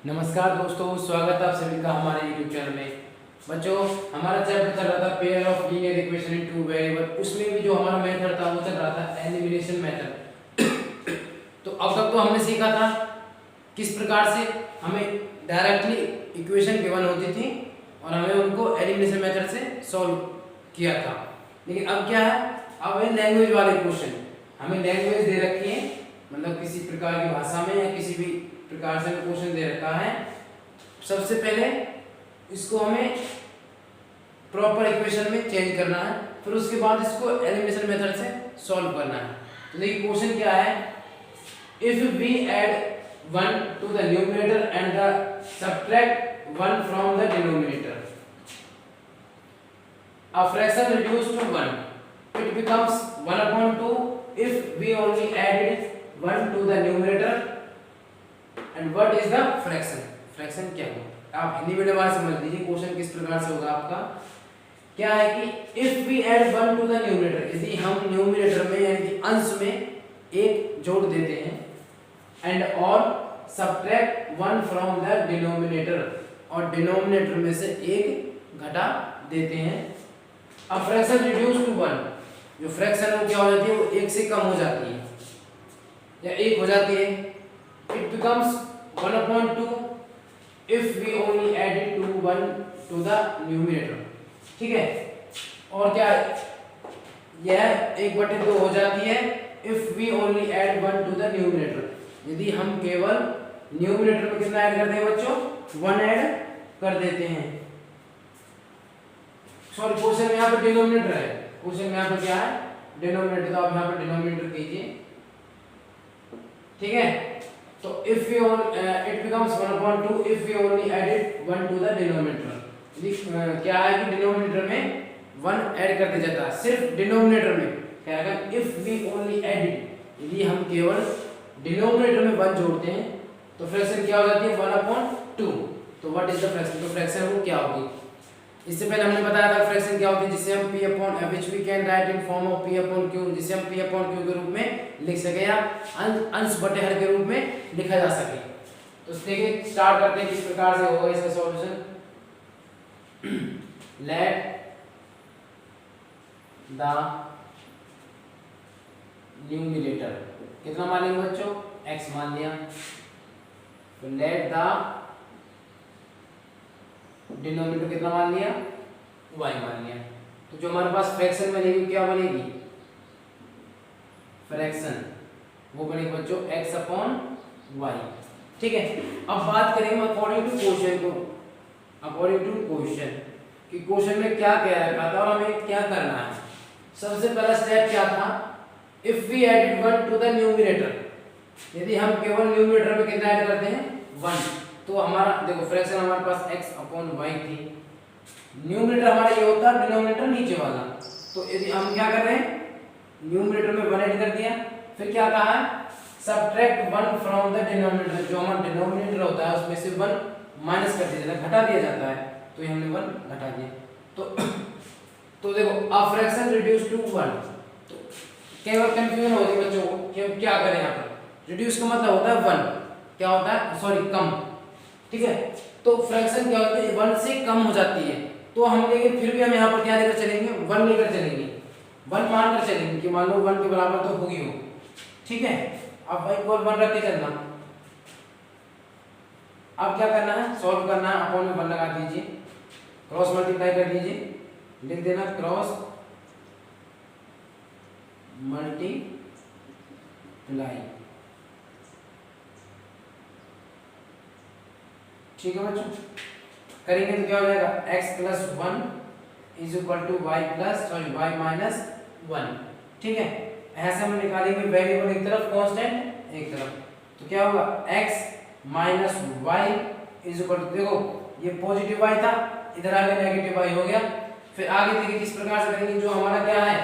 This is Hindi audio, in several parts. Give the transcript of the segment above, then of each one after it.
नमस्कार दोस्तों, स्वागत है आप सभी का हमारे YouTube चैनल में। बच्चों, हमारा चैप्टर चल रहा था pair of linear equation in two variable. उसमें भी जो हमारा मेथड था वो चल रहा था एलिमिनेशन मेथड। तो अब तक तो हमने सीखा था किस प्रकार से हमें डायरेक्टली इक्वेशन गिवन होती थी और हमें उनको एलिमिनेशन मेथड से सॉल्व किया था। लेकिन अब क्या है, अब है लैंग्वेज वाले क्वेश्चन। हमें लैंग्वेज दे रखी है, मतलब किसी प्रकार की भाषा में या किसी भी प्रकार से क्वेश्चन दे रखा है। सबसे पहले इसको हमें प्रॉपर इक्वेशन में चेंज करना है, फिर उसके बाद इसको एलिमिनेशन मेथड से सॉल्व करना है। तो देखिए क्वेश्चन क्या है, if we add 1 to the numerator and the subtract 1 from the denominator, a fraction reduced to 1, it becomes 1/2 if we only added 1 to the numerator and what is the fraction। Fraction क्या होगा, आप हिंदी मीडियम वाले समझ लीजिए। क्वेश्चन किस प्रकार से होगा आपका, क्या है कि if we add 1 to the numerator, यदि हम न्यूमरेटर में यानी कि अंश में 1 जोड़ देते हैं एंड और सब्ट्रैक्ट 1 फ्रॉम द डिनोमिनेटर, और डिनोमिनेटर में से 1 घटा देते हैं। अब फ्रैक्शन रिड्यूस टू 1, जो फ्रैक्शन है वो क्या हो जाती है, वो 1 से कम हो जाती है या 1 हो जाती है। It becomes 1/2 if we only added 1 to the numerator। ठीक है, और क्या यह 1/2 हो जाती है if we only add 1 to the numerator, यदि हम केवल न्यूमरेटर में कितना ऐड करते हैं बच्चों, 1 ऐड कर देते हैं। सॉरी, क्वेश्चन में यहाँ पर डिनोमिनेटर है, क्वेश्चन में यहाँ पर क्या है, डिनोमिनेटर, तो आप यहाँ पर डिनोमिनेटर कीजिए। ठीक है, तो if we it becomes 1/2 if we only added 1 to the denominator। क्या है कि डिनोमिनेटर में 1 ऐड कर दिया जाता है, सिर्फ डिनोमिनेटर में क्या है, if we only added, यदि हम केवल डिनोमिनेटर में 1 जोड़ते हैं तो फ्रैक्शन क्या हो जाती है, 1/2। तो व्हाट इज द फ्रैक्शन, तो फ्रैक्शन वो क्या होगी। इससे पहले हमने बताया था फ्रैक्शन क्या होती है, जिसे हम p/f which we can write in form of p/q, जिसे हम p/q के रूप में लिख सके या अंश बटे हर के रूप में लिखा जा सके। तो देखिए स्टार्ट करते हैं किस प्रकार से होगा इसका सॉल्यूशन। लेट द न्यूमरेटर कितना मान लेंगे बच्चों, x मान लिया। तो लेट द डिनोमिनेटर कितना मान लिया, y मान लिया। तो जो हमारे पास फ्रैक्शन बनेगी क्या बनेगी, फ्रैक्शन वो बनेगी बच्चों x/y। ठीक है, अब बात करेंगे अकॉर्डिंग टू क्वेश्चन को, अकॉर्डिंग टू क्वेश्चन कि क्वेश्चन में क्या कह रखा था और हमें क्या करना है। सबसे पहला स्टेप क्या था, if we added 1 to the numerator, यदि हम केवल न्यूमरेटर में कितना ऐड करते हैं, 1, तो हमारा देखो फ्रैक्शन हमारे पास x/y थी, न्यूमरेटर हमारा ये होता है, डिनोमिनेटर नीचे वाला। तो यदि हम क्या कर रहे हैं, न्यूमरेटर में 1 ऐड कर दिया, फिर क्या कहा है, सब्ट्रैक्ट 1 फ्रॉम द डिनोमिनेटर, जो हमारा डिनोमिनेटर होता है उसमें से 1 माइनस कर दिया जाता है, घटा दिया जाता है। तो ये हमने 1 घटा दिया। तो देखो अ फ्रैक्शन रिड्यूस टू 1, तो केवल कंफ्यूजन होती है बच्चों को कि हम क्या करें। यहाँ पर रिड्यूस का मतलब होता है 1, क्या होता है, सॉरी कम। ठीक है, तो फ्रैक्शन क्या होता है, 1 से कम हो जाती है। तो हम लेकिन फिर भी हम यहाँ पर क्या लेकर चलेंगे, 1 लेकर चलेंगे, 1 मान कर चलेंगे कि मान लो 1 के बराबर तो होगी हो। ठीक है, अब एक और 1 रख के चलना। अब क्या करना है, सॉल्व करना है, अपॉन में 1 लगा दीजिए, क्रॉस मल्टीप्लाई कर दीजिए, लिख देना क्रॉस मल्टीप्लाई। ठीक है बच्चों, करेंगे तो क्या हो जाएगा, x+1 = y माइनस 1। ठीक है, ऐसे हम निकालेंगे वेरिएबल एक तरफ, कांस्टेंट एक तरफ। तो क्या होगा, x - y देखो ये पॉजिटिव y था, इधर आगे नेगेटिव y हो गया। फिर आगे देखिए किस प्रकार से करेंगे, जो हमारा क्या है,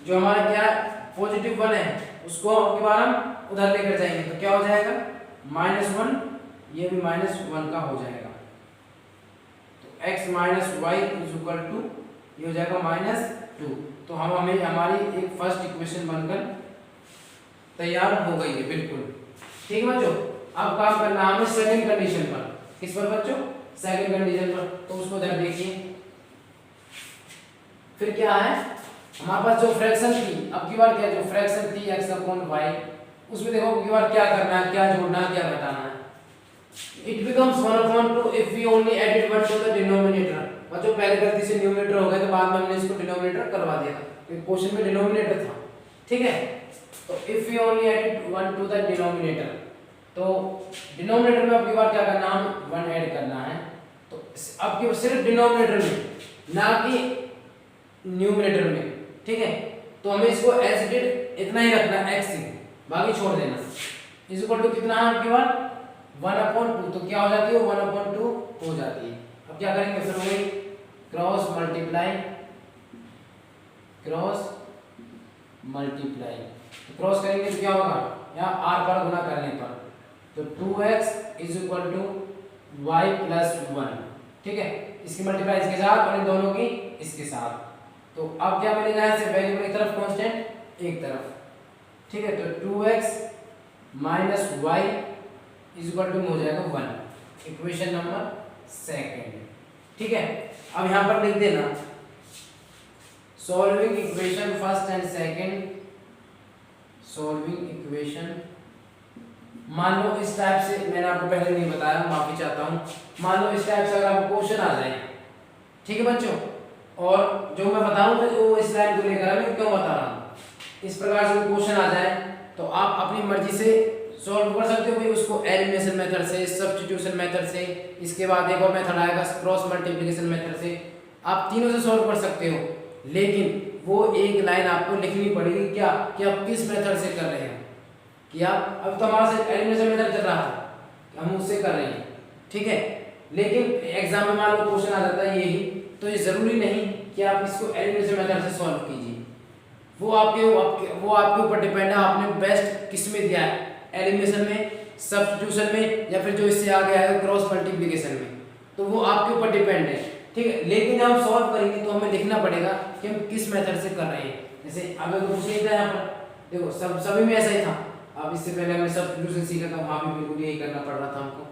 जो हमारा क्या पॉजिटिव 1 है उसको अब बार हम उधर लेकर जाएंगे। तो क्या हो जाएगा, -1, ये भी -1 का हो जाएगा। तो x - y ये हो जाएगा -2। तो हम हमें हमारी एक फर्स्ट इक्वेशन बनकर तैयार हो गई है बिल्कुल। ठीक है बच्चों। अब काम करना हमें सेकंड कंडीशन पर। किस पर बच्चों? सेकंड कंडीशन पर। तो उसको जरा देखिए फिर क्या है हमारे पास जो फ्रैक्शन थी, अब की बार क्या जो फ्रैक्शन थी x अपॉन y, उसमें देखो अब की बार क्या करना है, क्या जोड़ना है, क्या घटाना है। It becomes 1/2 if we only added 1 to the denominator. बच्चों पहले गलती से न्यूमरेटर हो गया तो बाद में हमने इसको डिनोमिनेटर करवा दिया था, क्योंकि क्वेश्चन में डिनोमिनेटर था। ठीक है, तो if we only added 1 to the denominator, तो डिनोमिनेटर में अब की बार क्या करना है, हम 1 ऐड करना है। तो अब की सिर्फ डिनोमिनेटर में, ना कि न्यूमरेटर में। ठीक है, तो हमें इसको एज इट इज इतना ही रखना है, x बाकी छोड़ देना। इज इक्वल टू कितना है आपके पास 1/2, तो क्या हो जाती है 1/2 हो जाती है। अब क्या करेंगे फिर वही क्रॉस मल्टीप्लाई क्रॉस करेंगे तो क्या होगा, यहाँ r पर गुना करने पर, तो 2x is equal to y plus 1। ठीक है, इसकी मल्टीप्लाई इसके साथ और इन दोनों की इसके साथ। तो अब क्या मिलेगा, यहाँ से वेरिएबल एक तरफ कांस्टेंट एक तरफ। ठीक है, तो 2x minus y is equal to हो जाएगा 1, इक्वेशन नंबर सेकंड। ठीक है, अब यहाँ पर लिख देना solving equation first and second, solving equation. मान लो इस टाइप से, मैंने आपको पहले नहीं बताया, माफी चाहता हूँ। मान लो इस टाइप से अगर आपको क्वेश्चन आ जाए, ठीक है बच्चों, और जो मैं बताऊंगा वो इस लाइन को लेकर मैं क्यों बता रहा हूँ, इस प्रकार से क्वेश्चन आ जाए तो आप अपनी मर्जी से सॉल्व कर सकते हो भाई उसको, एलिमिनेशन मेथड से, सब्स्टिट्यूशन मेथड से, इसके बाद एक और मेथड आएगा क्रॉस मल्टीप्लिकेशन मेथड से, आप तीनों से सॉल्व कर सकते हो। लेकिन वो एक लाइन आपको लिखनी पड़ेगी क्या, कि आप किस मेथड से कर रहे हैं। कि आप अब तो हमारा से एलिमिनेशन मेथड चल रहा था, हम उससे कर रहे हैं। ठीक है, लेकिन एग्जाम में मान लो क्वेश्चन आ जाता है यही, तो ये जरूरी नहीं कि आप इसको एलिमिनेशन मेथड से सॉल्व कीजिए। वो आपके ऊपर डिपेंड है, आपने बेस्ट किस में दिया है, एलिमिनेशन में, सब्स्टिट्यूशन में, या फिर जो इससे आ गया है क्रॉस मल्टीप्लिकेशन में, तो वो आपके ऊपर डिपेंड है। ठीक है, लेकिन हम सॉल्व करेंगे तो हमें लिखना पड़ेगा कि हम किस मेथड से कर रहे हैं। जैसे अगर कुछ नहीं था यहाँ पर, देखो सभी में ऐसा ही था। अब इससे पहले हमने सब्स्टिट्यूशन सीखा था, वहाँ भी बिल्कुल यही करना पड़ रहा था हमको,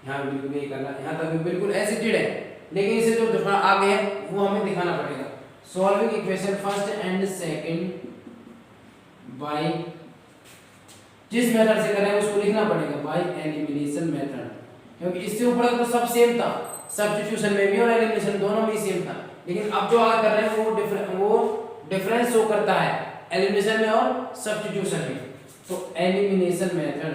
यहाँ भी बिल्कुल यही करना, यहाँ तक भी बिल्कुल एज इट इज है। लेकिन इसे जो आगे है वो हमें दिखाना पड़ेगा। Solving equation first and second by, जिस मेथड से कर रहे हैं उसको लिखना पड़ेगा बाय एलिमिनेशन मेथड, क्योंकि इससे ऊपर तो सब सेम था, सब्स्टिट्यूशन में भी और एलिमिनेशन दोनों में सेम था। लेकिन अब जो आगे कर रहे हैं वो डिफरेंस शो करता है एलिमिनेशन में और सब्स्टिट्यूशन में। तो एलिमिनेशन मेथड,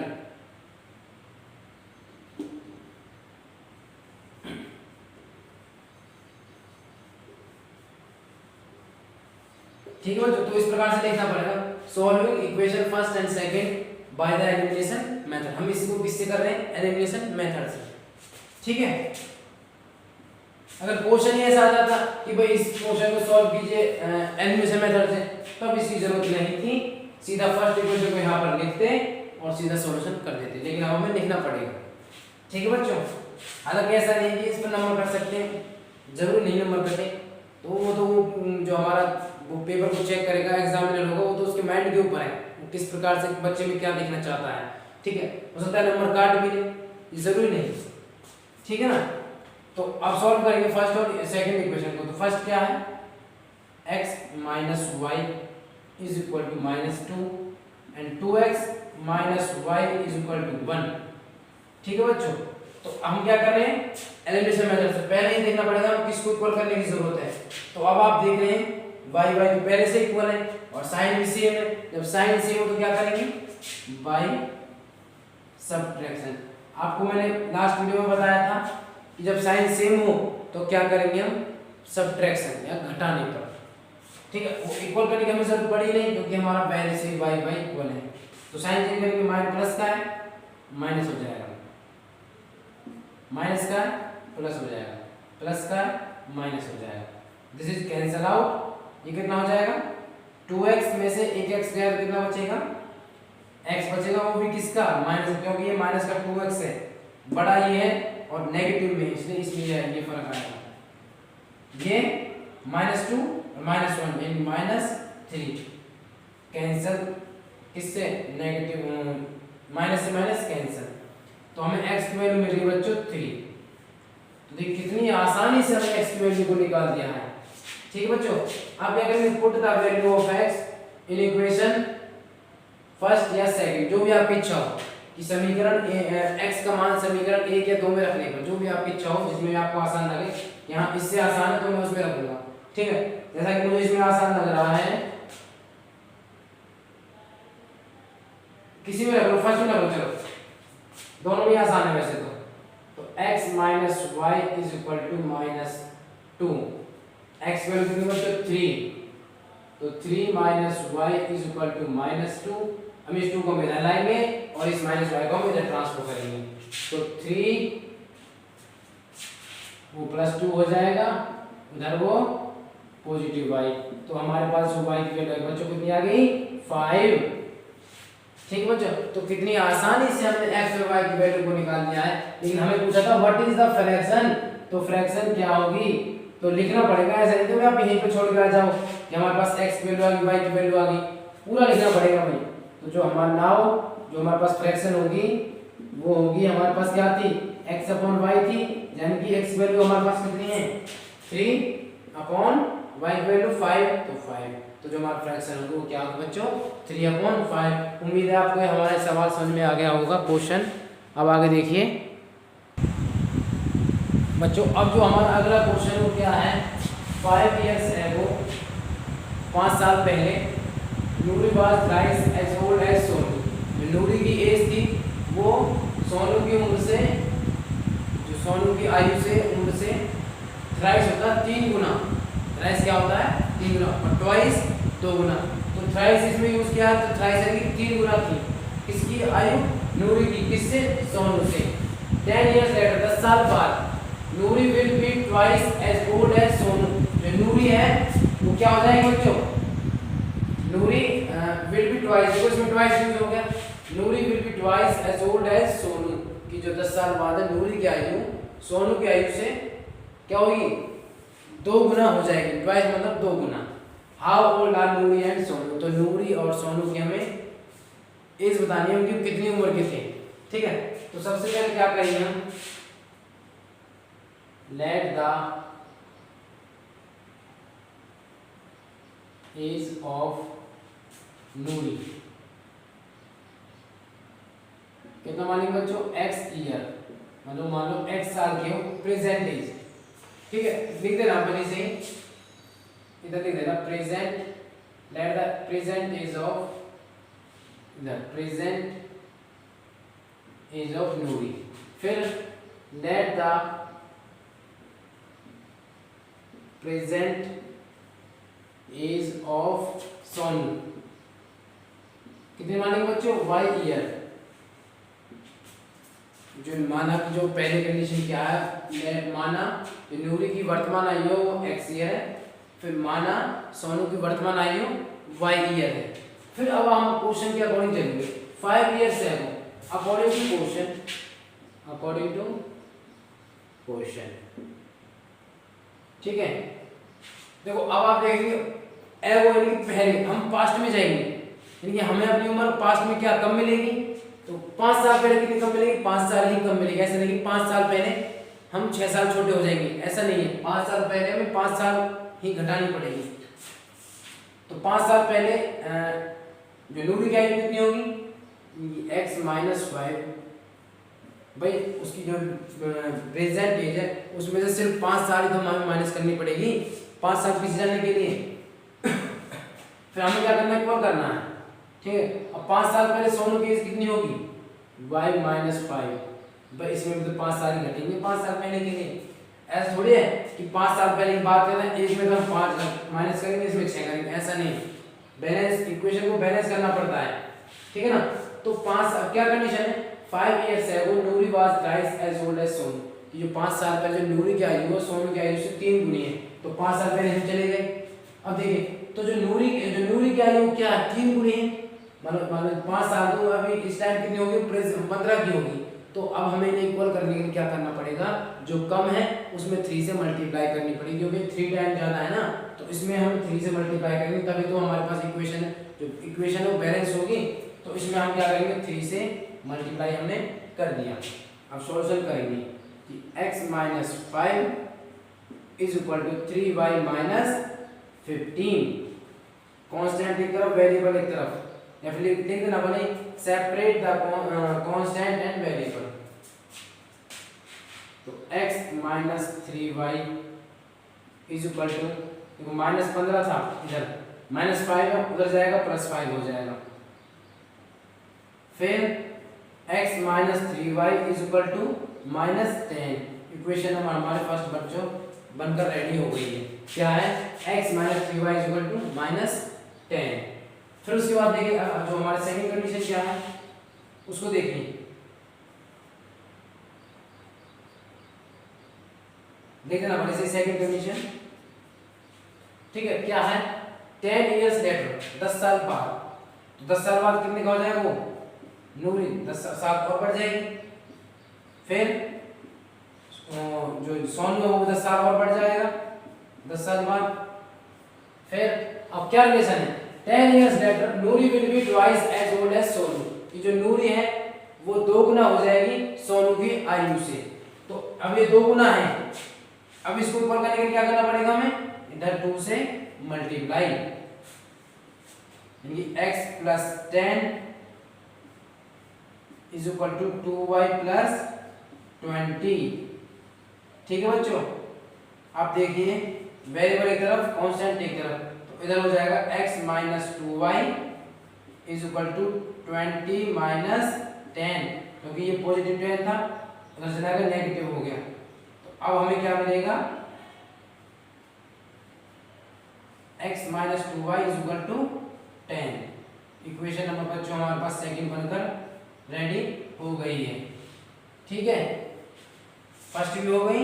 ठीक है बच्चों, तो इस प्रकार से लिखना पड़ेगा solving equation first and second by the elimination method. हम इसको किससे कर रहे हैं, एलिमिनेशन मेथड से। ठीक है, अगर क्वेश्चन ही ऐसा आ जाता कि भाई इस क्वेश्चन को सॉल्व कीजिए एलिमिनेशन मेथड से, तब इसकी जरूरत नहीं थी, सीधा फर्स्ट इक्वेशन को यहाँ पर लिखते और सीधा सॉल्यूशन कर देते। लेकिन अब हमें लिखना पड़ेगा। ठीक है बच्चों, हालांकि ऐसा नहीं कि इस पर नंबर कर सकते हैं, जरूरी नहीं नंबर कटे, तो वो जो हमारा वो पेपर को चेक करेगा एग्जामिनर होगा, वो तो उसके माइंड के ऊपर है, वो किस प्रकार से बच्चे में क्या देखना चाहता है। ठीक है, हो सकता है नंबर काट भी ले, ये जरूरी नहीं। ठीक है ना, तो अब सॉल्व करेंगे फर्स्ट और सेकंड इक्वेशन को। तो फर्स्ट क्या है, x minus y is equal to -2 and 2x minus y is equal to 1। ठीक है बच्चों, तो हम क्या कर रहे हैं, एलिमिनेशन मेथड से पहले ही देखना पड़ेगा हम किसको इक्वल करने की जरूरत है। तो अब आप देख रहे हैं y y तो पहले से इक्वल है और साइन भी सेम है। जब साइन सेम हो तो क्या करेंगे, बाय सब्ट्रैक्शन। आपको मैंने लास्ट वीडियो में बताया था कि जब साइन सेम हो तो क्या करेंगे हम, सब्ट्रैक्शन या घटाने पर। ठीक है, वो इक्वल करने की हमें जरूरत पड़ी नहीं, क्योंकि हमारा पहले से y y इक्वल है। तो साइन चेंज करेंगे, माइनस प्लस का है माइनस हो जाएगा, माइनस का प्लस हो जाएगा, प्लस का माइनस हो जाएगा, दिस इज कैंसल आउट। ये कितना हो जाएगा, 2x में से एक x गया, कितना बचेगा, x बचेगा, वो भी किसका, माइनस, क्योंकि ये माइनस का 2x है, बड़ा ये है और नेगेटिव में, इसलिए ये फर्क आएगा। ये -2 -1 यानी -3 कैंसल, किससे, नेगेटिव माइनस से माइनस कैंसिल, तो हमें x की वैल्यू मिल रही है बच्चों 3। तो देखिए कितनी आसानी से हमने x की वैल्यू को निकाल दिया है। ठीक है बच्चों, आप क्या करेंगे, put the value of x in equation first या सेकंड, जो भी आपकी इच्छा हो कि समीकरण x का मान समीकरण 1 या 2 में रखने का, जो भी आपकी इच्छा हो, जिसमें आपको आसान लगे। यहाँ इससे आसान है तो मैं उसमें रखूंगा, ठीक है। जैसा कि मुझे इसमें आसान लग रहा है, किसी में रख लो, फर्स्ट में रख लो, चलो दोनों भी आसान है वैसे तो x minus y is equal to minus 2, x value कितनी बच्चों 3, तो 3 minus y is equal to minus 2। हम इस 2 को हम इधर लाएंगे और इस माइनस वाई को हम इधर ट्रांसफर करेंगे, तो 3 वो प्लस 2 हो जाएगा, उधर वो पॉजिटिव वाई, तो हमारे पास जो वाई की वैल्यू बच्चों कितनी आ गई 5। ठीक है बच्चों, तो कितनी आसानी से हमने x और y की वैल्यू को निकाल दिया है। लेकिन हमें पूछा था व्हाट इज द फ्रैक्शन, तो फ्रैक्शन क्या होगी, तो लिखना पड़ेगा, ऐसा नहीं तो मैं आप यहीं पे छोड़ के आ जाओ कि हमारे पास x की वैल्यू आ गई, y की वैल्यू आ गई, पूरा लिखना पड़ेगा भाई। तो जो हमारा नाउ जो हमारे पास फ्रैक्शन होगी वो होगी, हमारे पास क्या थी x अपॉन y थी, यानी कि x वैल्यू हमारे पास कितनी है 3 अपॉन y वैल्यू 5, तो 5, तो जो हमारा फ्रैक्शन होगा वो क्या होगा बच्चों 3 अपॉन 5। उम्मीद है आपको हमारा सवाल समझ में आ गया होगा क्वेश्चन। अब आगे देखिए बच्चों, अब जो हमारा अगला क्वेश्चन है वो क्या है, 5 years ago, 5 साल पहले, Noori was thrice as old as Sonu, Noori की एज थी वो सोनू की उम्र से, जो सोनू की आयु से उम्र से थ्राइस होता है 3 गुना, थ्राइस क्या होता है 3 गुना, और ट्वाइस 2 गुना, तो थ्राइस इसमें यूज किया है, तो थ्राइस है कि 3 गुना थी किसकी आयु, नूरी की, किससे सोनू से। 10 years later, 10 साल बाद, Noori will be twice as old as Sonu, जो नूरी है वो क्या हो जाएगी बच्चों, नूरी विल बी ट्वाइस, देखो इसमें ट्वाइस यूज हो गया, Noori will be twice as old as Sonu, की जो 10 साल बाद है नूरी की आयु सोनू की आयु से क्या होगी 2 गुना हो जाएगी, ट्वाइस मतलब 2 गुना। How old are Noori and Sonu, तो नूरी और सोनू की हमें एज बतानी है, उनकी कितनी उम्र के थे। ठीक है, तो सबसे पहले क्या करेंगे हम, लेट द एज ऑफ नूरी, कितना मानेंगे बच्चों x ईयर, मतलब मान लो x साल के हो, प्रेजेंट एज। ठीक है, लिख देना पहले से ही, इधर लिख देना present, let the present age of, इधर प्रेजेंट एज ऑफ नूरी, फिर let the present age of Sonu, कितने मानेंगे बच्चों y ईयर, जो माना कि जो पहले कंडीशन क्या है, माना नूरी की वर्तमान आयु वो x ईयर है, फिर माना सोनू की वर्तमान आयु y ईयर है। फिर अब हम क्वेश्चन के अकॉर्डिंग चलेंगे, 5 years है वो, according to question, according to question. ठीक है, देखो अब आप देखेंगे एगो यानी कि पहले हम पास्ट में जाएंगे, यानी कि हमें अपनी उम्र पास्ट में क्या कम मिलेगी, तो 5 साल पहले कितनी कम मिलेगी, 5 साल ही कम मिलेगी। ऐसा नहीं कि 5 साल पहले हम 6 साल छोटे हो जाएंगे, ऐसा नहीं है, 5 साल पहले हमें 5 साल ही घटानी पड़ेगी। तो 5 साल पहले जो नूरी की आयु कितनी होगी x माइनस 5, भाई उसकी जो प्रेजेंट एज है उसमें से सिर्फ 5 साल ही तो हमें माइनस करनी पड़ेगी 5 साल पीछे जाने के लिए। फिर हमें क्या करना है, क्या करना है, ठीक है। अब 5 साल पहले सोनू की एज कितनी होगी y माइनस 5, भाई इसमें भी तो 5 साल ही घटेंगे 5 साल पहले के लिए। ऐसा थोड़ी है कि 5 साल पहले की बात कर रहे हैं, एज में तो हम 5 माइनस करेंगे, इसमें 6 करेंगे, ऐसा नहीं। बैलेंस इक्वेशन को बैलेंस करना पड़ता है, ठीक है ना। तो 5 क्या कंडीशन है, 5 years ago Noori was thrice as old as Sonu, कि जो 5 साल पहले नूरी की आयु है सोनू की आयु से 3 गुनी है, तो 5 साल पहले हम चले गए। अब देखिए तो जो नूरी की आयु क्या है 3 गुनी है, मतलब 5 साल तो अभी इस टाइम कितनी होगी 15 की होगी। तो अब हमें इन्हें इक्वल करने के लिए क्या करना पड़ेगा, जो कम है उसमें 3 से मल्टीप्लाई करनी पड़ेगी, क्योंकि 3 टाइम ज़्यादा है ना, तो इसमें हम 3 से मल्टीप्लाई करेंगे तभी तो हमारे पास इक्वेशन है, जो इक्वेशन है वो बैलेंस होगी। तो इसमें हम क्या करेंगे 3 से मल्टीप्लाई हमने कर दिया। अब सॉल्यूशन करेंगे कि x minus 5 is equal to 3y minus 15। Constant एक तरफ वेरिएबल एक तरफ, या फिर लिख देना बने separate the constant and variable. तो x minus 3y is equal to, देखो माइनस 15 था इधर, माइनस 5 है उधर जाएगा प्लस 5 हो जाएगा। फिर x minus 3y is equal to minus 10। Equation number हमारे फर्स्ट बच्चों बनकर रेडी हो गई है। क्या है? x minus 3y is equal to minus 10। फिर उसके बाद देखिए जो हमारे सेकंड कंडीशन क्या है उसको देखिए। देख देना बड़े से सेकंड कंडीशन, ठीक है। क्या है? 10 इयर्स लेटर, 10 साल बाद। तो 10 साल बाद कितने का हो जाएगा वो? नूरी 10 साल और बढ़ जाएगी। फिर जो सोनू है वो 10 साल और बढ़ जाएगा 10 साल बाद। फिर अब क्या रिलेशन है? 10 years later Noori will be twice as old as Sonu. ये जो नूरी है वो 2 गुना हो जाएगी सोनू की आयु से। तो अब ये 2 गुना है, अब इसको ऊपर करने के लिए क्या करना पड़ेगा हमें? इधर 2 से मल्टीप्लाई, यानी x plus 10 is equal to 2y plus 20। ठीक है बच्चों। आप देखिए वेरिएबल एक तरफ कांस्टेंट एक तरफ, तो इधर हो जाएगा x minus 2y is equal to 20 minus 10, क्योंकि ये पॉजिटिव 10 था उधर से जाएगा नेगेटिव हो गया। तो अब हमें क्या मिलेगा? x minus 2y is equal to 10। Equation number बच्चों हमारे पास सेकंड बनकर रेडी हो गई है। ठीक है, फर्स्ट भी हो गई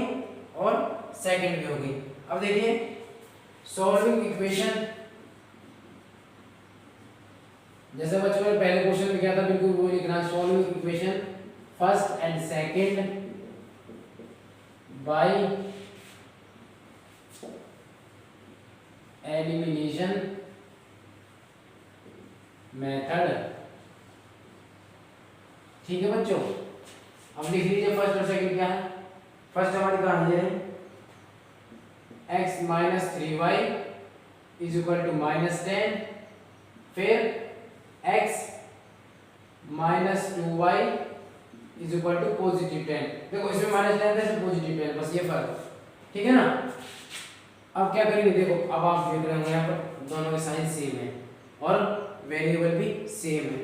और सेकंड भी हो गई। अब देखिए सॉल्विंग इक्वेशन, जैसे बच्चों ने पहले क्वेश्चन में किया था बिल्कुल वो लिखना। Solving equation first and second by elimination method. ठीक है बच्चों। अब लिख लीजिए फर्स्ट और सेकंड क्या है। फर्स्ट हमारी कहानी है x minus 3y is equal to minus 10। फिर x minus 2y is equal to positive 10। देखो इसमें माइनस 10 है, पॉजिटिव 10, बस ये फर्क। ठीक है ना। अब क्या करेंगे? देखो अब आप देख रहे होंगे यहाँ पर दोनों के साइन सेम है और वेरिएबल भी सेम है,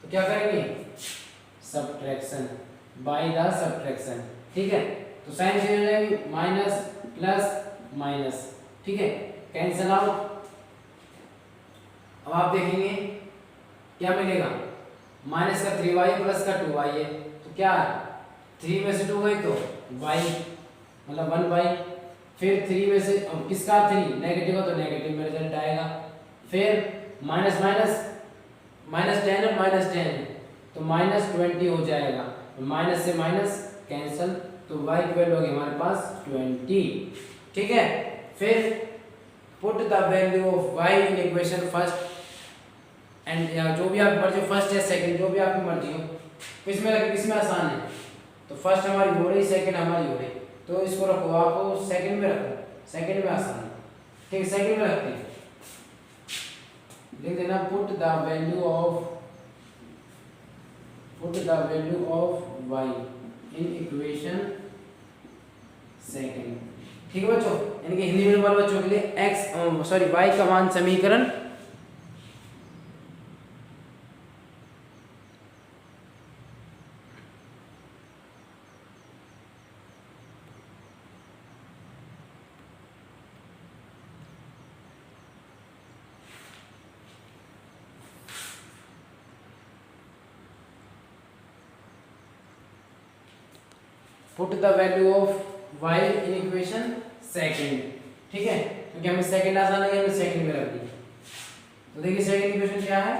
तो क्या करेंगे? Subtraction by the subtraction. ठीक है, तो साइन चेंज हो जाएगी, माइनस प्लस माइनस। ठीक है, कैंसिल आउट। अब आप देखेंगे क्या मिलेगा? माइनस का 3y प्लस का 2y है, तो क्या 3 में से 2 गई तो y मतलब 1y। फिर 3 में से किसका 3 नेगेटिव है तो नेगेटिव में रिजल्ट आएगा। फिर माइनस माइनस माइनस 10 और माइनस 10 है तो माइनस 20 हो जाएगा। माइनस से माइनस कैंसिल, तो y की वैल्यू होगी हमारे पास 20। ठीक है, फिर put the value of y in equation first and, जो भी आप मर्जी फर्स्ट या सेकंड जो भी आपकी मर्जी हो, किसमें आसान है तो फर्स्ट हमारी हो रही, सेकंड हमारी हो रही, तो इसको रखो आप सेकंड में रखो, सेकंड में आसान है। ठीक है, सेकंड में रखते हैं, लिख देना put the value of y in equation second. ठीक है बच्चों, यानी कि हिंदी में वाले बच्चों के लिए y का मान समीकरण put the value of y in equation second. ठीक है, क्योंकि हमें सेकंड आसान है, हमें सेकंड में रख दी। तो देखिए सेकंड इक्वेशन क्या है?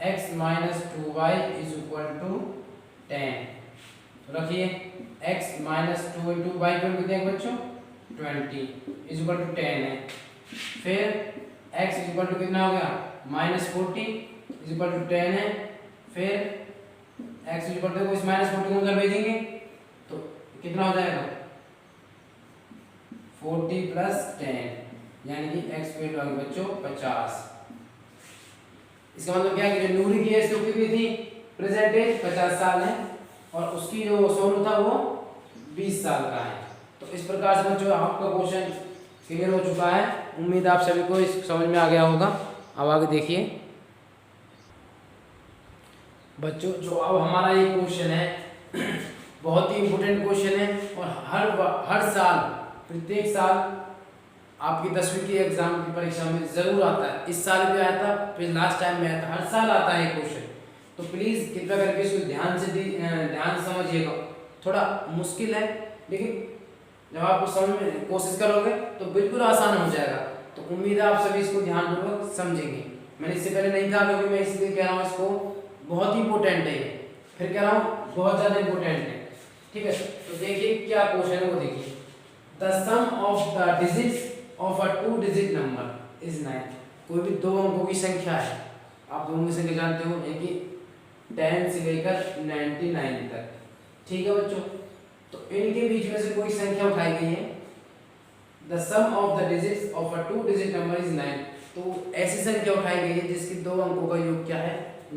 x minus 2y is equal to 10। तो रखिए x माइनस 2 इंटू वाई पर कितने हैं बच्चों? 20 इज इक्वल टू 10 है। फिर x इज इक्वल टू कितना हो गया? माइनस 40 इज इक्वल टू 10 है। फिर x इक्वल टू इस माइनस 40 को उधर भेजेंगे तो कितना हो जाएगा 40 प्लस 10 यानी कि x वेट होगी बच्चों 50। इसका मतलब क्या है कि जो नूरी की एज तो कितनी थी प्रेजेंट एज 50 साल है और उसकी जो सोनू था वो 20 साल का है। तो इस प्रकार से बच्चों आपका क्वेश्चन क्लियर हो चुका है। उम्मीद आप सभी को इस समझ में आ गया होगा। अब आगे देखिए बच्चों, जो अब हमारा ये क्वेश्चन है बहुत ही इम्पोर्टेंट क्वेश्चन है और हर साल प्रत्येक साल आपकी 10वीं की एग्जाम की परीक्षा में जरूर आता है। इस साल भी आया था, फिर लास्ट टाइम में आया था, हर साल आता है ये क्वेश्चन। तो प्लीज़ कृपया करके इसको ध्यान से समझिएगा। थोड़ा मुश्किल है लेकिन जब आप समझ में कोशिश करोगे तो बिल्कुल आसान हो जाएगा। तो उम्मीद है आप सभी इसको ध्यानपूर्वक समझेंगे। मैंने इससे पहले नहीं कहा क्योंकि मैं इसलिए कह रहा हूँ इसको बहुत ही इंपॉर्टेंट है, फिर कह रहा हूँ बहुत ज़्यादा इंपॉर्टेंट है। ठीक है, तो देखिए क्या क्वेश्चन है वो देखिए। The sum of the digits of a 2 digit number is 9। कोई भी 2 अंकों की संख्या है, आप 2 अंकों की संख्या जानते हो यानी कि 10 से लेकर 99 तक। ठीक है बच्चों, तो इनके बीच में से कोई संख्या उठाई गई है। The sum of the digits of a 2 digit number is 9। तो ऐसी संख्या उठाई गई है जिसकी 2 अंकों का योग क्या है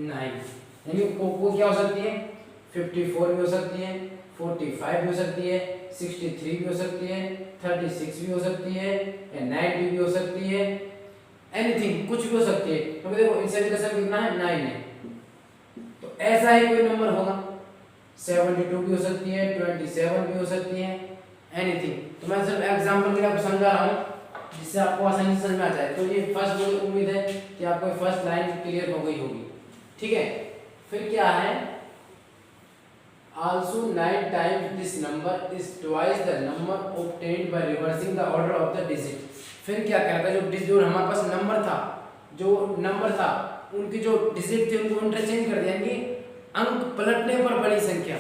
9। यानी वो क्या हो सकती है 54 भी हो सकती है, 45 भी हो सकती है, 63 भी हो सकती है, 36 भी हो सकती है या 90 भी हो सकती है, एनीथिंग कुछ भी हो सकती है। क्योंकि देखो इनसे भी कसम कितना है 9 है। तो ऐसा ही कोई नंबर होगा 72 भी हो सकती है, 27 भी हो सकती है, एनीथिंग। तो मैं सिर्फ एग्जांपल के लिए आपको समझा रहा हूँ जिससे आपको आसानी से समझ में आ जाए। तो ये फर्स्ट मुझे उम्मीद है कि आपको फर्स्ट लाइन क्लियर हो गई होगी। ठीक है, फिर क्या है also 9 times this number is twice the number obtained by reversing the order of the digit। फिर क्या कहता है जो हमारे पास नंबर था उनकी जो डिजिट थे उनको इंटरचेंज कर दिया, यानी अंक पलटने पर बड़ी संख्या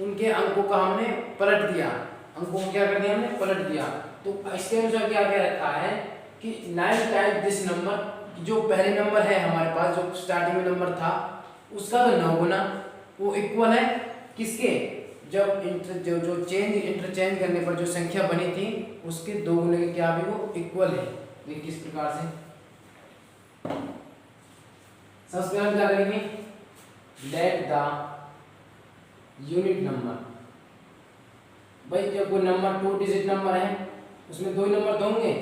उनके अंकों का हमने पलट दिया, अंकों को क्या कर दिया हमने पलट दिया। तो इसके अनुसार क्या क्या रखा है कि 9 टाइम्स दिस नंबर, जो पहले नंबर है हमारे पास जो स्टार्टिंग में नंबर था उसका तो 9 गुना वो इक्वल है किसके, जब इंटरचेंज करने पर जो संख्या बनी थी उसके 2 गुने के क्या भी वो इक्वल है। देखिए किस प्रकार से सबसे पहले क्या करेंगे लेट द यूनिट नंबर। भाई जब कोई नंबर 2 डिजिट नंबर है उसमें 2 नंबर तो होंगे।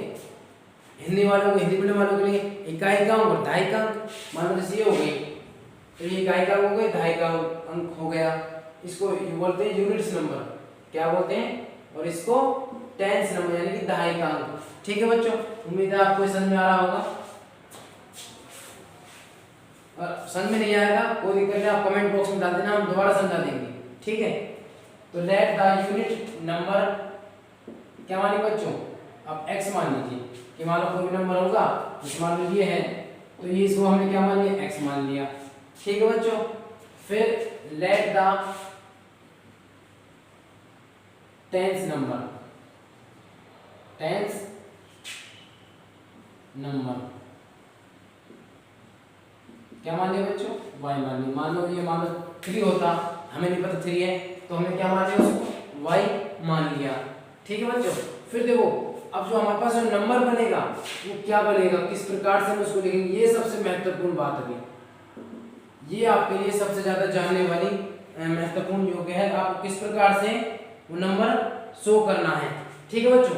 हिंदी वालों को, हिंदी मीडियम वालों के लिए इकाई का अंक और दहाई का अंक, मान लो ये हो गई तो ये इकाई का हो गई, दहाई का अंक हो गया। इसको बोलते हैं यूनिट्स नंबर, क्या बोलते हैं, और इसको टेंस नंबर यानी कि दहाई का अंक। ठीक है बच्चों, उम्मीद है आपको समझ में आ रहा होगा। और समझ में नहीं आएगा कोई दिक्कत नहीं, आप कमेंट बॉक्स में डाल देना, हम दोबारा समझा देंगे। ठीक है, तो लेट द यूनिट नंबर क्या मानिए बच्चों, अब x मान लीजिए कि मान लो कोई भी नंबर होगा, मान लो ये है तो ये इसको हमने क्या मान लिया x मान लिया। ठीक है बच्चों, फिर let the tens number, tens number क्या मान लिया बच्चों y मान लिया। मान लो ये मान लो 3 होता, हमें नहीं पता 3 है तो हमने क्या मान लिया उसको y मान लिया। ठीक है बच्चों, फिर देखो अब जो हमारे पास जो नंबर बनेगा वो क्या बनेगा, किस प्रकार से हम उसको लिखेंगे, ये सबसे महत्वपूर्ण बात है। ये आपके लिए सबसे ज्यादा जानने वाली महत्वपूर्ण योग्य है, आपको किस प्रकार से वो नंबर शो करना है। ठीक है बच्चों,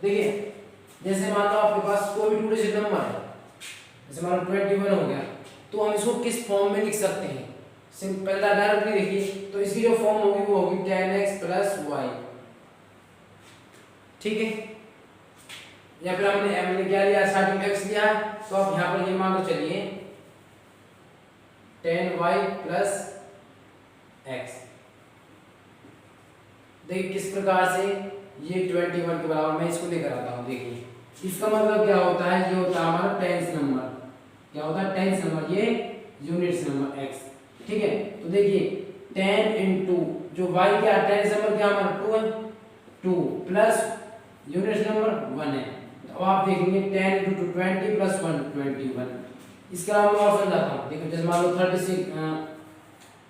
देखिए जैसे मान लो आपके पास कोई भी 2 डिजिट नंबर है, जैसे मान लो 21 हो गया, तो हम इसको किस फॉर्म में लिख सकते हैं। सिंपल डायरेक्टली देखिए, तो इसकी जो फॉर्म होगी वो होगी 10x + y। ठीक है, या फिर हमने क्या लिया स्टार्टिंग में x लिया है तो आप यहाँ पर ये मान लो चलिए 10y + x। देखिए किस प्रकार से ये 21 के बराबर, मैं इसको लेकर आता हूँ। देखिए इसका मतलब क्या होता है, ये होता है हमारा टेंस नंबर, क्या होता है टेंस नंबर, ये यूनिट्स नंबर x। ठीक है, तो देखिए 10 into जो y क्या टेंस नंबर क्या हमारा 2 है, 2 प्लस यूनिट्स नंबर 1 है। तो आप देखेंगे 10 into 2 20 + 1 21। इसके अलावा मैं और समझाता हूँ। देखो जैसे मान लो 36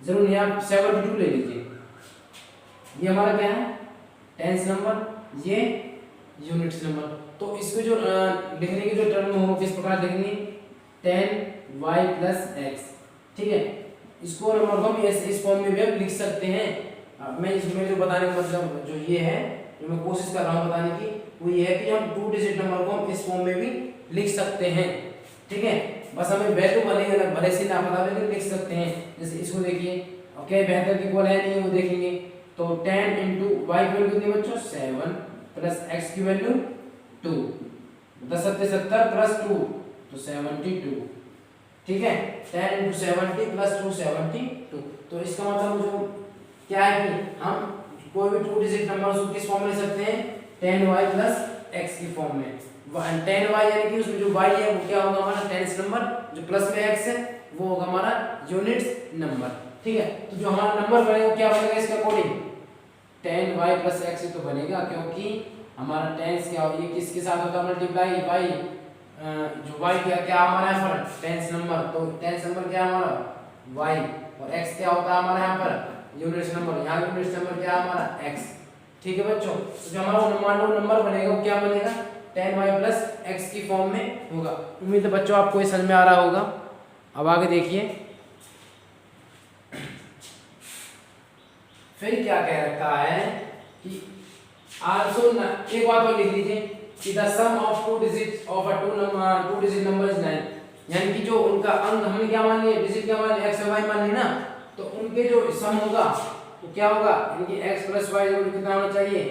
जरूर नहीं, आप 72 ले लीजिए। ये हमारा क्या है, टेंस नंबर, ये यूनिट्स नंबर। तो इसको जो लिखने की जो टर्म हो किस प्रकार लिखेंगे, 10y प्लस एक्स, ठीक है। इसको नंबर को हम इस फॉर्म में भी हम लिख सकते हैं। मैं इसमें जो बताने का मतलब जो ये है, जो मैं कोशिश कर रहा हूँ बताने की, वो ये है कि हम 2 डिजिट नंबर को हम इस फॉर्म में भी लिख सकते हैं, ठीक है। बस हमें वैल्यू बनेगा ना, भले से ना पता लेकिन लिख सकते हैं। जैसे इसको देखिए, अब क्या बेहतर की बोल है नहीं, वो देखेंगे। तो 10 इंटू वाई की वैल्यू कितनी बच्चों, 7 प्लस एक्स की वैल्यू 2, 10 7 70 प्लस 2 तो 72, ठीक है। 10 इंटू 70 प्लस 2 72। तो इसका मतलब जो क्या है कि हम कोई भी 2 डिजिट नंबर को किस फॉर्म में लिख सकते हैं, 10y प्लस x की फॉर्म में। 10y यानी कि उसमें जो y है वो क्या होगा हमारा टेंस नंबर, जो प्लस में x है वो होगा हमारा यूनिट्स नंबर, ठीक है। तो जो हमारा नंबर बनेगा वो क्या बनेगा इसके अकॉर्डिंग, 10y प्लस x ही तो बनेगा, क्योंकि हमारा टेंस क्या होगी, किसके साथ होता है मल्टीप्लाई, y जो y क्या हमारा यहाँ पर टेंस नंबर, तो टेंस नंबर क्या हमारा y, और x क्या होता है हमारा यहाँ पर यूनिट्स नंबर, यहाँ यूनिट्स नंबर क्या है हमारा x, ठीक है बच्चों। तो जो हमारा वो नंबर बनेगा वो क्या बनेगा, 10y प्लस x की फॉर्म में होगा। उम्मीद है बच्चों आपको ये समझ में आ रहा होगा। अब आगे देखिए, फिर क्या कह रखा है कि आल्सो, एक बात और लिख लीजिए कि the sum of 2 digits of a 2 digit number is 9, यानी कि जो उनका अंक हमने क्या मान लिया, डिजिट क्या मान लिया, x और y मान लिया ना, तो उनके जो सम होगा तो क्या होगा, यानी कि x प्लस y कितना होना चाहिए,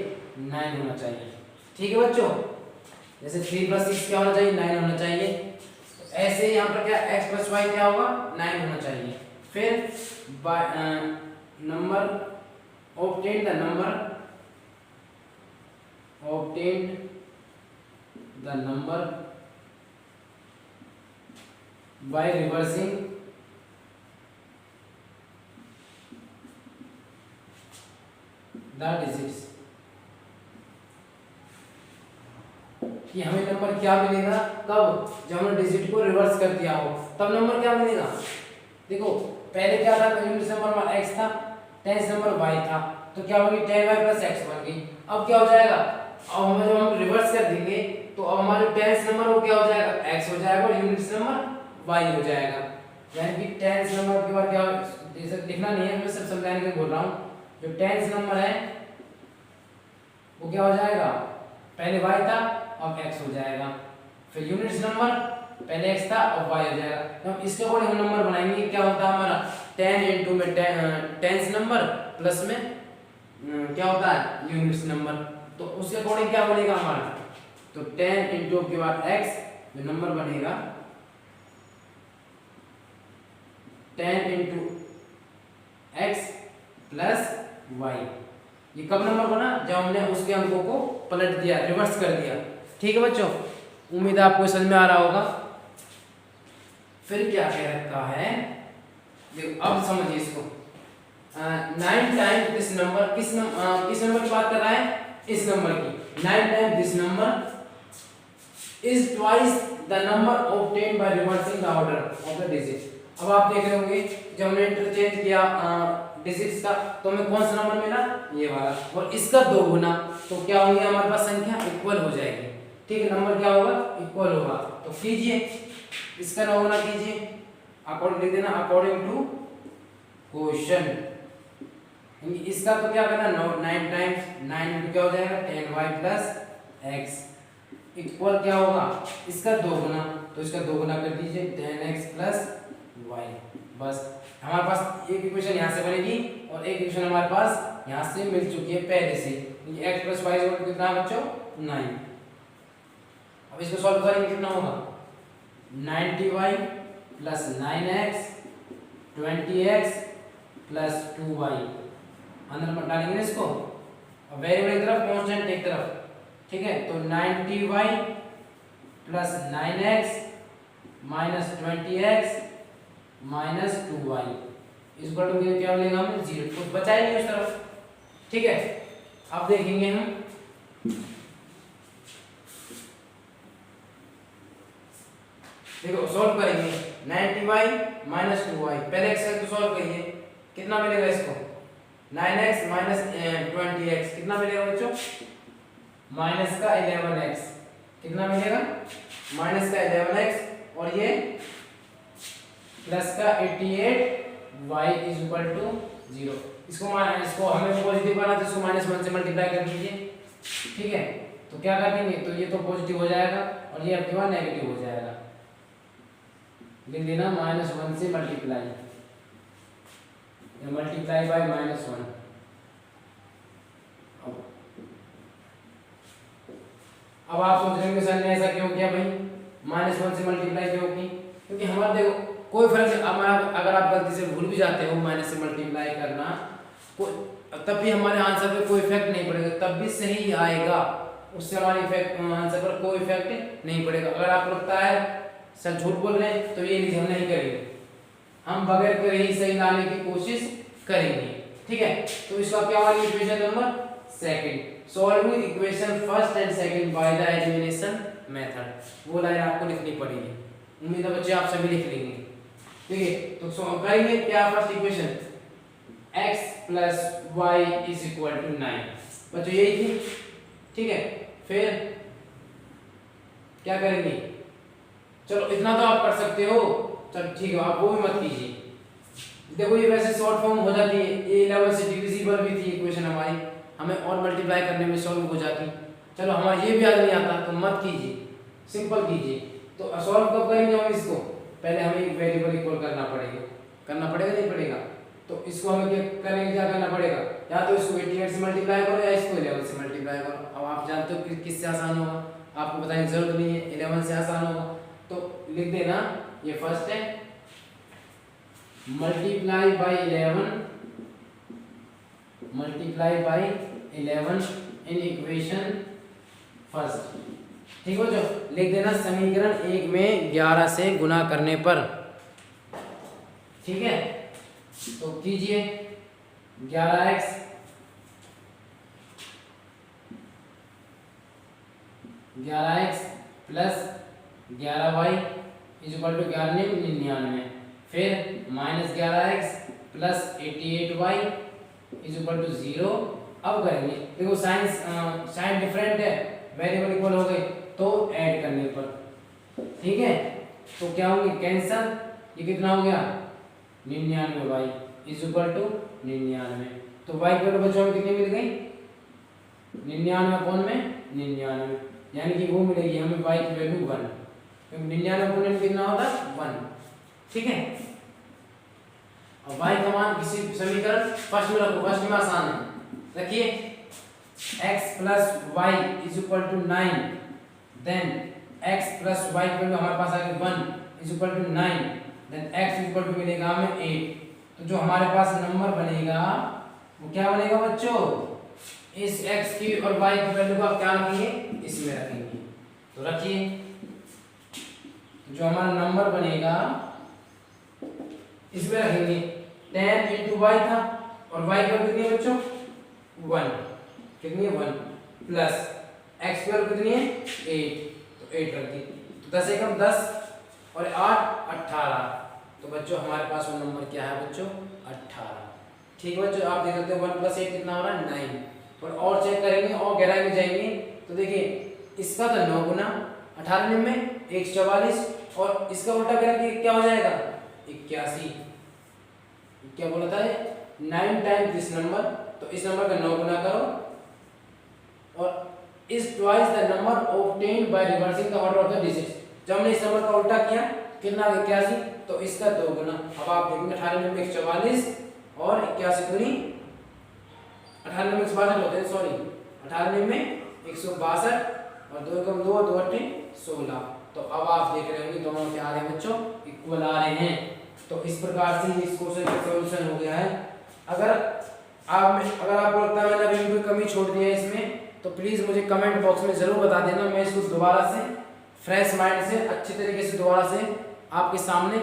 9 होना चाहिए, ठीक है बच्चों। जैसे 3 प्लस 6 क्या होना चाहिए, 9 होना चाहिए। तो ऐसे यहाँ पर क्या x प्लस y क्या होगा, 9 होना चाहिए। फिर number obtained the number by reversing the digits, कि हमें नंबर क्या मिलेगा कब, जब हमने डिजिट को रिवर्स कर दिया हो तब नंबर क्या मिलेगा। देखो पहले क्या था, यूनिट नंबर x था, टेंस नंबर y था, तो क्या होगी 10y प्लस x बन गई। अब क्या हो जाएगा, अब हमें जब हम रिवर्स कर देंगे तो अब हमारे टेंस नंबर वो क्या हो जाएगा, x हो जाएगा, और यूनिट्स नंबर y हो जाएगा। यानी कि टेंस नंबर के बाद क्या जैसे लिखना नहीं है, मैं सब समझाने के लिए बोल रहा हूँ। जो टेंस नंबर है वो क्या हो जाएगा, पहले y था अब x हो जाएगा। फिर यूनिट्स नंबर पहले x था अब y हो जाएगा। तो हम इसके अकॉर्डिंग नंबर बनाएंगे, क्या होता है हमारा 10 इंटू में टेंस नंबर प्लस में क्या होता है यूनिट्स नंबर, तो उसके अकॉर्डिंग क्या बनेगा हमारा, तो 10 इंटू के बाद x, जो नंबर बनेगा 10 इंटू x प्लस y। ये कब नंबर बना, जब हमने उसके अंकों को पलट दिया, रिवर्स कर दिया, ठीक है बच्चों। उम्मीद है आपको समझ में आ रहा होगा। फिर क्या कह रखा है, देखो अब समझिए इसको, 9 टाइम दिस नंबर, किस नंबर की बात कर रहा है, इस नंबर की। 9 time this number is twice the number obtained by reversing the order of the digit. अब आप देख रहे होंगे जब हमने इंटरचेंज किया डिजिट्स का, तो हमें कौन सा नंबर मिला, ये वाला, और इसका 2 गुना, तो क्या होंगे हमारे पास संख्या इक्वल हो जाएगी, ठीक है। नंबर क्या होगा, इक्वल होगा। तो कीजिए, इसका 9 गुना कीजिए, अकॉर्डिंग लिख देना अकॉर्डिंग टू क्वेश्चन। इसका तो क्या करना, 9 टाइम्स 9 इंटू क्या हो जाएगा 10y प्लस x इक्वल क्या होगा, इसका 2 गुना, तो इसका 2 गुना कर दीजिए 10x प्लस y। बस हमारे पास एक इक्वेशन यहाँ से बनेगी और एक इक्वेशन हमारे पास यहाँ से मिल चुकी है पहले से। x प्लस y कितना है बच्चों, 9। अब इसको सॉल्व करेंगे कितना होगा, 90y plus 9x 20x plus 2y, अंदर डालेंगे इसको, और वेरिएबल एक तरफ कांस्टेंट एक तरफ, ठीक है। तो 90y plus 9x minus 20x minus 2y इस पर क्या मिलेगा हमें 0, कुछ बचा ही नहीं उस तरफ, ठीक है। अब देखेंगे हम, देखो सॉल्व करेंगे 90y माइनस 2y, पहले x तो सॉल्व करिए, कितना मिलेगा इसको 9x माइनस 20x कितना मिलेगा बच्चों माइनस का 11x कितना मिलेगा माइनस का 11x और ये प्लस का 88y इज इक्वल टू 0। इसको हमें पॉजिटिव बनाना तो इसको -1 से मल्टीप्लाई कर दीजिए, ठीक है। तो क्या कर देंगे तो ये तो पॉजिटिव हो जाएगा और ये आपके पास नेगेटिव हो जाएगा, लिख देना -1 से मल्टीप्लाई बाय -1। अब आप सोच रहे होंगे सर ने ऐसा क्यों किया भाई, -1 से मल्टीप्लाई क्यों की, क्योंकि हमारे देखो कोई फर्क नहीं, अगर आप गलती से भूल भी जाते हो माइनस से मल्टीप्लाई करना तब भी हमारे आंसर पे कोई इफेक्ट नहीं पड़ेगा, तब भी सही आएगा, उससे हमारे आंसर पर कोई इफेक्ट नहीं पड़ेगा। अगर आपको लगता है सर झूठ बोल रहे हैं तो ये हम नहीं करेंगे, हम बगैर करे ही सही लाने की कोशिश करेंगे, ठीक है। तो इसका क्या होगा equation number second, solving equation first and second by the elimination method, वो लाइन आपको लिखनी पड़ेगी। उम्मीद है बच्चे आप सभी लिख लेंगे, ठीक है। तो सॉल्व करेंगे क्या first equation x plus y is equal to 9 बच्चों यही थी, ठीक है। फिर क्या करेंगे, चलो इतना तो आप कर सकते हो, चलो ठीक है, आप वो भी मत कीजिए। देखो ये वैसे शॉर्ट फॉर्म हो जाती है, ये 11 से डिविजिबल भी थी इक्वेशन हमारी, हमें और मल्टीप्लाई करने में सॉल्व हो जाती। चलो हमारा ये भी याद नहीं आता तो मत कीजिए, सिंपल कीजिए। तो सॉल्व कब करेंगे हम इसको, पहले हमें एक वेरिएबल इक्वल करना पड़ेगा नहीं पड़ेगा। तो इसको हमें क्या करेंगे, क्या करना पड़ेगा, या तो इसको 88 से मल्टीप्लाई करो या इसको 11 से मल्टीप्लाई करो। अब आप जानते हो कि किससे आसान होगा, आपको बताने की जरूरत नहीं है, 11 से आसान होगा। तो लिख देना ये फर्स्ट है multiply by 11 in equation first, ठीक हो जो लिख देना समीकरण 1 में 11 से गुना करने पर, ठीक है। तो कीजिए 11x plus 11y is equal to 99, फिर -11x plus 88y is equal to 0। अब करेंगे, देखो साइन डिफरेंट है, वेरिएबल इक्वल हो गए तो ऐड करने पर, ठीक है। तो क्या होंगे कैंसल, ये कितना हो गया 99y इज इक्वल टू 99। तो y की वैल्यू बच्चों में कितनी मिल गई 99 अपॉन में 99, यानी कि वो मिलेगी हमें y की वैल्यू 1, क्योंकि 99 अपॉन में कितना होता है 1, ठीक है। अब y का मान किसी समीकरण फर्स्ट में रखो, फर्स्ट में आसान है, रखिए x plus y is equal to 9, then x plus y की वैल्यू हमारे पास आ गई 1 is equal to 9, then x equal to मिलेगा हमें 8। तो जो हमारे पास नंबर बनेगा वो क्या बनेगा बच्चों, इस x की और y की वैल्यू को आप क्या रखेंगे इसमें रखेंगे। तो रखिए जो हमारा नंबर बनेगा इसमें रखेंगे 10 into y था और y की वैल्यू कितनी है बच्चों 1, कितनी है 1, प्लस x की वैल्यू कितनी है 8, तो 8 रख दी। तो 10 एकम 10 और 8 18, तो बच्चों हमारे पास वो नंबर क्या है बच्चों 18, ठीक है बच्चों। आप देख सकते हो 1 + 8 कितना हो रहा है 9, और चेक करेंगे और गहराई में जाएंगे तो देखिए इसका तो 9 गुना 18 में 144, और इसका उल्टा करेंगे क्या हो जाएगा 81। क्या बोला था 9 टाइम्स दिस नंबर, तो इस नंबर का 9 गुना करो, और इस twice the number obtained by reversing the order of the digits. जब हमने इस नंबर का उल्टा किया कितना 81, तो इसका 2 गुना। अब आप देखेंगे 18 में 144 और 81 दूनी 18 में 162 होते हैं, सॉरी 18 में 162 और 2 कम 2 2 8 16। तो अब आप देख रहे होंगे दोनों क्या आ रहे हैं बच्चों इक्वल आ रहे हैं। तो इस प्रकार से इस क्वेश्चन का सॉल्यूशन हो गया है। अगर आपको लगता है मैंने अभी कोई कमी छोड़ दी है इसमें, तो प्लीज़ मुझे कमेंट बॉक्स में ज़रूर बता देना, मैं इसको दोबारा से फ्रेश माइंड से अच्छे तरीके से दोबारा से आपके सामने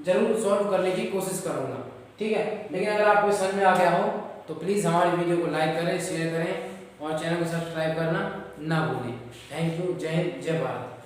जरूर सॉल्व करने की कोशिश करूँगा, ठीक है। लेकिन अगर आपको समझ में आ गया हो तो प्लीज़ हमारी वीडियो को लाइक करें, शेयर करें और चैनल को सब्सक्राइब करना ना भूलें। थैंक यू, जय हिंद, जय भारत।